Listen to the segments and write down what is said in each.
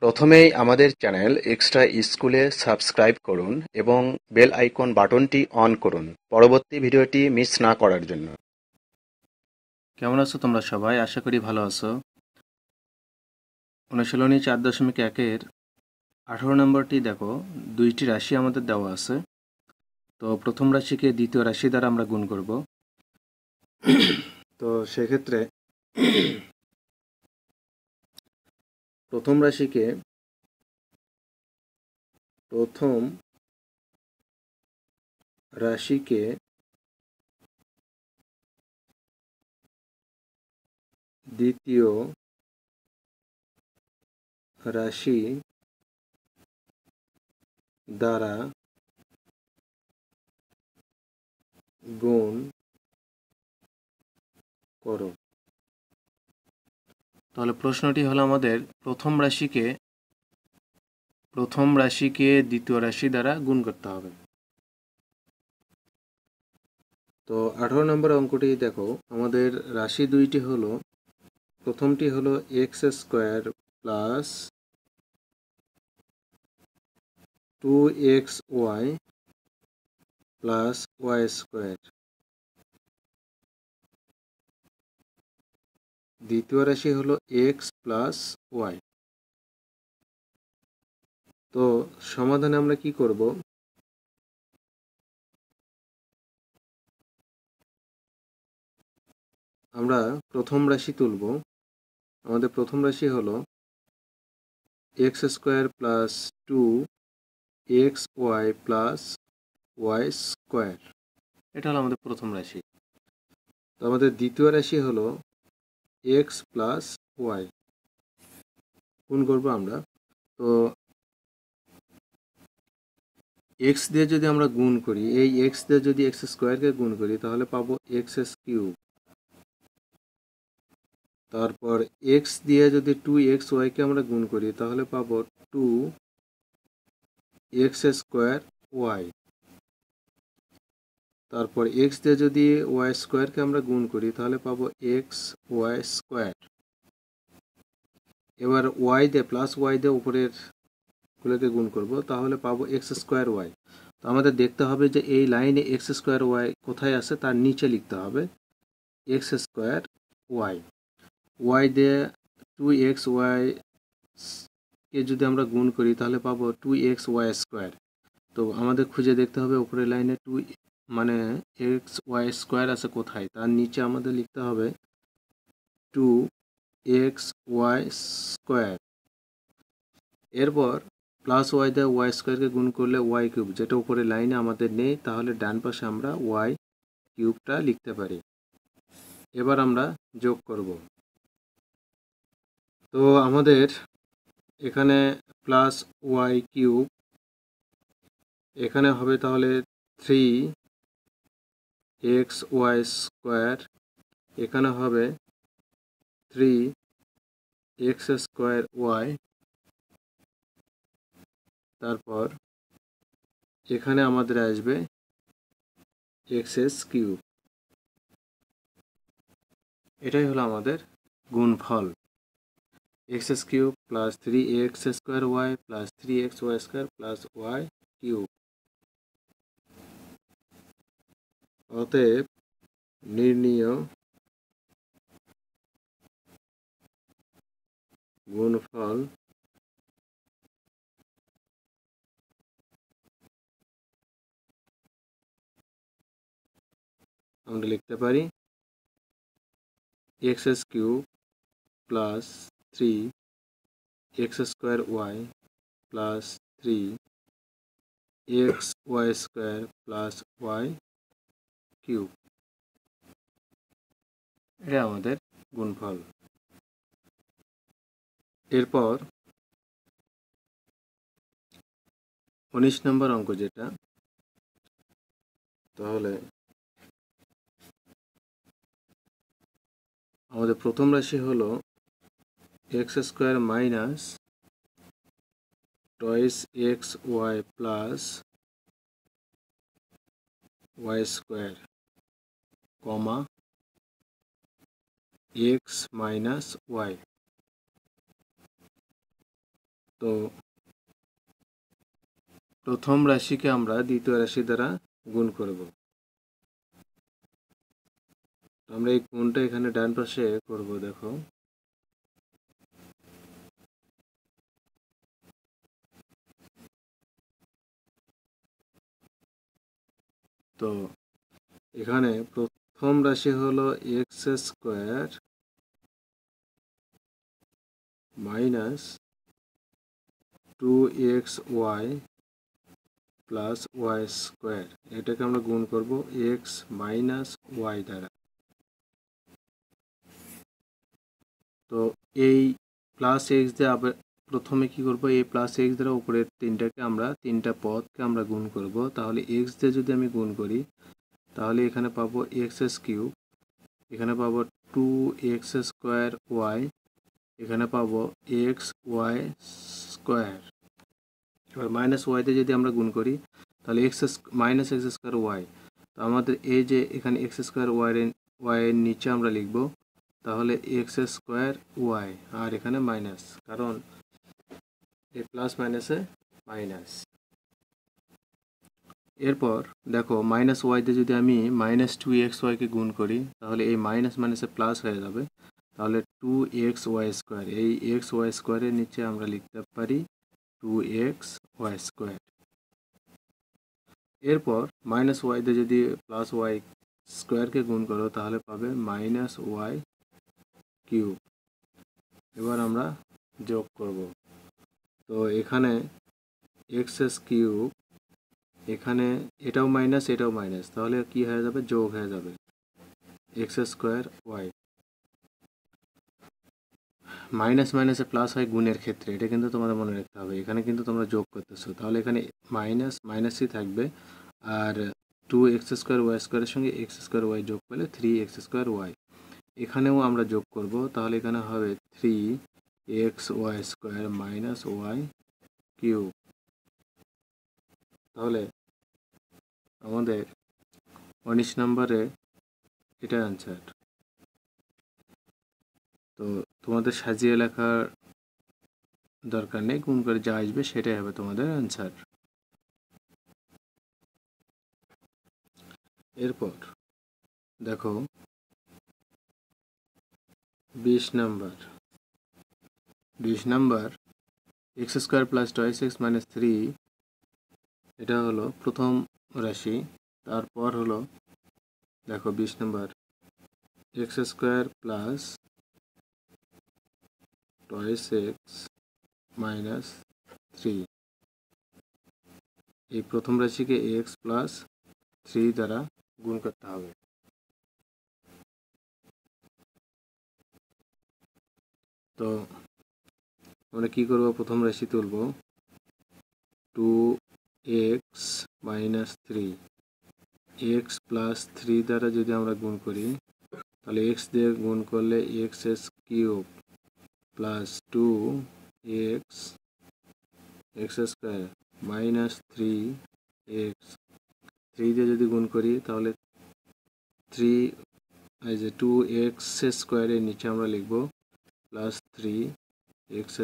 প্রথমেই আমাদের channel extra স্কুলে সাবস্ক্রাইব করুন এবং বেল আইকন বাটনটি অন করুন পরবর্তী ভিডিওটি মিস না করার জন্য। কেমন আছো তোমরা সবাই? আশা করি ভালো আছো। অনুশীলনী 4.1-এর 18 নম্বরটি দেখো, দুইটি রাশি আমাদের দেওয়া আছে। তো প্রথম রাশিকে দ্বিতীয় রাশি দ্বারা আমরা গুণ করব। তো সেক্ষেত্রে প্রথম রাশিকে দ্বিতীয় রাশি দ্বারা গুণ করো। তাহলে প্রশ্নটি হলো আমাদের প্রথম রাশিকে দ্বিতীয় রাশি দ্বারা গুণ করতে হবে। তো 18 নম্বর অঙ্কটি দেখো, আমাদের রাশি দুইটি হলো, প্রথমটি হলো x square plus 2xy plus y square. দ্বিতীয় রাশি হলো এক্স প্লাস ওয়াই। তো সমাধানে আমরা কি করব? আমরা প্রথম রাশি তুলব। আমাদের প্রথম রাশি হলো x square plus 2xy plus y square. এটা হলো আমাদের প্রথম রাশি। তো আমাদের দ্বিতীয় রাশি হলো এক্স প্লাস ওয়াই। গুণ করবো আমরা। তো এক্স দিয়ে যদি আমরা গুণ করি, এই এক্স দিয়ে যদি এক্স স্কোয়ারকে গুণ করি তাহলে পাবো এক্স কিউব। তারপর এক্স দিয়ে যদি 2xy-কে আমরা গুণ করি তাহলে পাবো 2x স্কোয়ার ওয়াই। তারপর এক্স দিয়ে যদি ওয়াই স্কোয়ারকে আমরা গুণ করি তাহলে পাবো এক্স ওয়াই স্কোয়ার। এবার ওয়াই দিয়ে প্লাস ওয়াই দিয়ে উপরের গুলোকে গুণ করব, তাহলে পাবো এক্স স্কোয়ার ওয়াই। তো আমাদের দেখতে হবে যে এই লাইনে এক্স স্কোয়ার ওয়াই কোথায় আছে, তার নিচে লিখতে হবে এক্স স্কোয়ার ওয়াই। ওয়াই দিয়ে 2xy কে যদি আমরা গুণ করি তাহলে পাবো 2xy স্কোয়ার। তো আমাদের খুঁজে দেখতে হবে উপরের লাইনে মানে এক্স ওয়াই স্কোয়ার আছে কোথায়, তার নিচে আমাদের লিখতে হবে 2xy স্কোয়ার। এরপর প্লাস ওয়াই দিয়ে ওয়াই স্কোয়ারকে গুণ করলে ওয়াই কিউব, যেটা উপরে লাইনে আমাদের নেই, তাহলে ডান পাশে আমরা ওয়াই কিউবটা লিখতে পারি। এবার আমরা যোগ করব। তো আমাদের এখানে প্লাস ওয়াই কিউব, এখানে হবে তাহলে 3xy স্কোয়ার, এখানে হবে 3x স্কোয়ার ওয়াই। তারপর এখানে আমাদের আসবে এক্স কিউব। এটাই হলো আমাদের গুণফল, x cube plus 3x square y plus 3xy square plus y cube. অতএব নির্ণীয় গুণফল আমরা লিখতে পারি x cube plus 3x square y plus 3xy square plus y cube. এটা আমাদের গুণফল। এরপর 19 নম্বর অঙ্ক যেটা, তাহলে আমাদের প্রথম রাশি হলো x square minus twice x y plus y square কমা এক্স মাইনাস ওয়াই। তো প্রথম রাশিকে আমরা দ্বিতীয় রাশি দ্বারা গুণ করব। আমরা এই গুণটা এখানে ডান পাশে করব। দেখো, তো এখানে প্রথম রাশি হলো x square minus 2xy plus y square, এটাকে আমরা গুণ করব এক্স মাইনাস ওয়াই দ্বারা। তো এই প্লাস এক্স দিয়ে আবার প্রথমে কি করব, এই প্লাস এক্স দ্বারা উপরের তিনটা পদকে আমরা গুণ করব। তাহলে এক্স দিয়ে যদি আমি গুণ করি তাহলে এখানে পাবো এক্স কিউব, এখানে পাবো 2x² ওয়াই, এখানে পাবো এক্স ওয়াই স্কোয়ার। এবার মাইনাস ওয়াইতে যদি আমরা গুণ করি তাহলে মাইনাস এক্স স্কোয়ার ওয়াই। তো আমাদের এই যে এখানে এক্স স্কোয়ার ওয়াই এর নিচে আমরা লিখব তাহলে এক্স স্কোয়ার ওয়াই, আর এখানে মাইনাস, কারণ এই প্লাস মাইনাসে মাইনাস। এরপর দেখো মাইনাস ওয়াইতে যদি আমি মাইনাস 2xy-কে গুণ করি তাহলে এই মাইনাস মাইনাসে প্লাস হয়ে যাবে। তাহলে 2xy², এই xy² নিচে আমরা লিখতে পারি 2xy²। এরপর মাইনাস ওয়াইতে যদি প্লাস ওয়াই স্কোয়ারকে গুণ করো তাহলে পাবে মাইনাস ওয়াই কিউব। এবার আমরা যোগ করব। তো এখানে এক্স কিউব, এখানে এটাও মাইনাস এটাও মাইনাস, তাহলে কি হয়ে যাবে, যোগ হয়ে যাবে x² ওয়াই। মাইনাস মাইনাসে প্লাস হয় গুণের ক্ষেত্রে, এটা কিন্তু তোমাদের মনে রাখতে হবে। এখানে কিন্তু তোমরা যোগ করতেছো, তাহলে এখানে মাইনাস মাইনাসই থাকবে, আর 2x² ওয়াই² সঙ্গে x² ওয়াই যোগ করলে 3x² ওয়াই। এখানেও আমরা যোগ করব, তাহলে এখানে হবে 3xy² মাইনাস ওয়াই কিউব। তাহলে আমাদের 19 নম্বরে এটা অ্যান্সার। তো তোমাদের সাজিয়ে লেখার দরকার নেই, গুণ করে যা আসবে সেটাই হবে তোমাদের অ্যান্সার। এরপর দেখো 20 number x² plus 2x minus 3, এটা হলো প্রথম রাশি। তারপর হলো দেখো 20 number x² plus 2x minus 3, এই প্রথম রাশিকে x প্লাস 3 দ্বারা গুণ করতে হবে। তো আমরা কি করব, প্রথম রাশি তুলব 2x মাইনাস 3, x প্লাস 3 দ্বারা যদি আমরা গুণ করি তাহলে x দিয়ে গুণ করলে x³ plus 2x² minus 3x, 3 দিয়ে যদি গুণ করি তাহলে 3 এই যে 2x² এর নিচে আমরা লিখব প্লাস 3x²,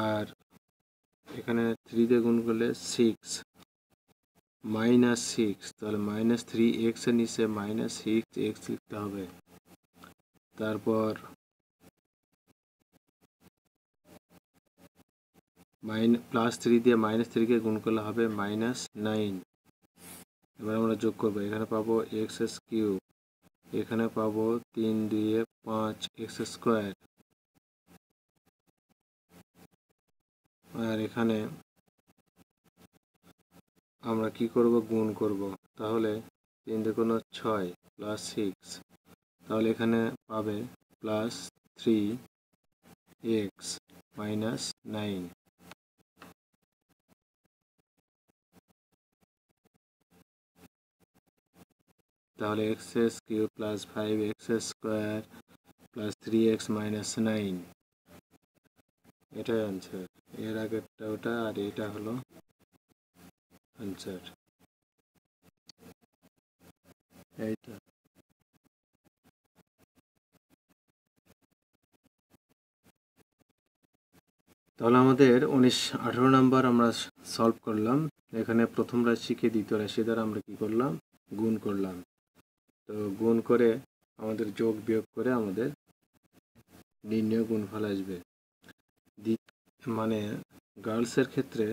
আর এখানে 3 দিয়ে গুণ করলে 6 মাইনাস 6, তাহলে মাইনাস 3x এর নিচে মাইনাস 6x লিখতে হবে। তারপর প্লাস 3 দিয়ে মাইনাস 3কে গুণ করলে হবে মাইনাস 9। এবার আমরা যোগ করবো, এখানে পাবো x³ এখানে পাবো 3 দিয়ে 5x², আর এখানে আমরা কি করব, গুণ করব। তাহলে 3 দুগুণ 6 প্লাস 6, তাহলে এখানে পাবে প্লাস 3x মাইনাস 9। তাহলে x³ plus 5x² plus 3x minus 9, এটাই আনসার। এর আগেরটা ওটা, আর এটা হলো আনসার। এইটা তাহলে আমাদের 18 নাম্বার আমরা সলভ করলাম। এখানে প্রথম রাশিকে দ্বিতীয় রাশি দ্বারা আমরা কি করলাম, গুণ করলাম। তো গুণ করে আমাদের যোগ বিয়োগ করে আমাদের নির্ণয় গুণফল আসবে। মানে গার্লসের ক্ষেত্রে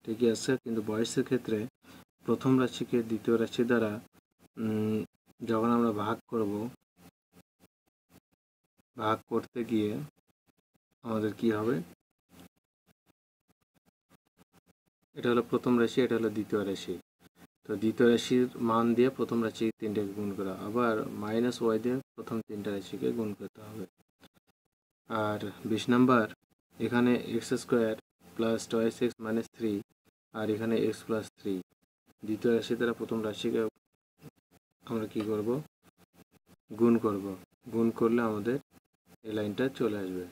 ঠিকই আছে, কিন্তু বয়েজের ক্ষেত্রে প্রথম রাশিকে দ্বিতীয় রাশি দ্বারা যখন আমরা ভাগ করব, ভাগ করতে গিয়ে আমাদের কি হবে, এটা হলো প্রথম রাশি, এটা হলো দ্বিতীয় রাশি। তো দ্বিতীয় রাশির মান দিয়ে প্রথম রাশি তিনটাকে গুণ করা, আবার মাইনাস ওয়াই দিয়ে প্রথম তিনটা রাশিকে গুণ করতে হবে। আর 20 নাম্বার, এখানে x square plus toys x minus 3, আর এখানে এক্স প্লাস 3, দ্বিতীয় রাশি দ্বারা প্রথম রাশিকে আমরা কি করব, গুণ করব। গুণ করলে আমাদের এই লাইনটা চলে আসবে।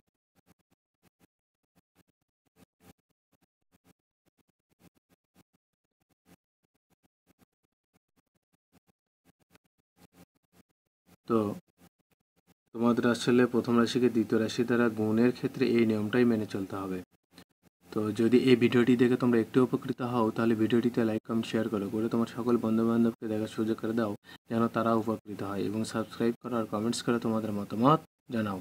তো তোমাদের আসলে প্রথম রাশিকে দ্বিতীয় রাশি দ্বারা গুণের ক্ষেত্রে এই নিয়মটাই মেনে চলতে হবে। তো যদি এই ভিডিওটি দেখে তোমরা একটু উপকৃত হও, তাহলে ভিডিওটিতে লাইক কমেন্ট শেয়ার করে তোমার সকল বন্ধু বান্ধবকে দেখার সুযোগ করে দাও, যেন তারা উপকৃত হয়, এবং সাবস্ক্রাইব করো আর কমেন্টস করে তোমাদের মতামত জানাও।